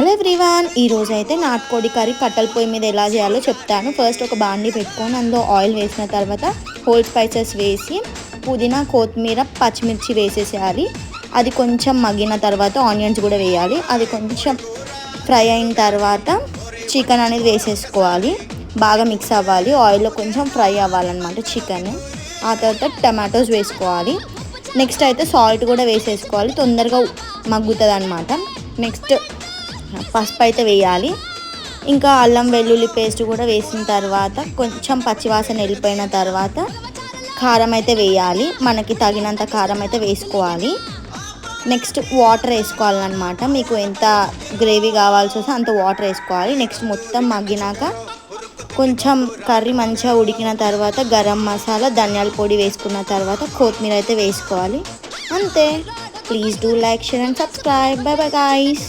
Hello everyone, ఈరోజు అయితే నాటుకోడి కర్రీ కట్టెల పొయ్యి మీద ఎలా చేయాలో చెప్తాను. ఫస్ట్ ఒక బాండి పెట్టుకొని అందులో ఆయిల్ వేసిన తర్వాత హోల్ స్పైసెస్ వేసి పుదీనా, కొత్తిమీర, పచ్చిమిర్చి వేసేసేయాలి. అది కొంచెం మగ్గిన తర్వాత ఆనియన్స్ కూడా వేయాలి. అది కొంచెం ఫ్రై అయిన తర్వాత చికెన్ అనేది వేసేసుకోవాలి. బాగా మిక్స్ అవ్వాలి. ఆయిల్లో కొంచెం ఫ్రై అవ్వాలన్నమాట చికెన్. ఆ తర్వాత టమాటోస్ వేసుకోవాలి. నెక్స్ట్ అయితే సాల్ట్ కూడా వేసేసుకోవాలి, తొందరగా మగ్గుతుంది అన్నమాట. నెక్స్ట్ పసుపు అయితే వేయాలి. ఇంకా అల్లం వెల్లుల్లి పేస్ట్ కూడా వేసిన తర్వాత కొంచెం పచ్చివాసన వెళ్ళిపోయిన తర్వాత కారం అయితే వేయాలి. మనకి తగినంత కారం అయితే వేసుకోవాలి. నెక్స్ట్ వాటర్ వేసుకోవాలన్నమాట. మీకు ఎంత గ్రేవీ కావాల్సి వస్తే అంత వాటర్ వేసుకోవాలి. నెక్స్ట్ మొత్తం మగ్గినాక కొంచెం కర్రీ మంచిగా ఉడికిన తర్వాత గరం మసాలా, ధనియాల పొడి వేసుకున్న తర్వాత కొత్తిమీర అయితే వేసుకోవాలి. అంతే. Please do like, share and subscribe. By bye guys.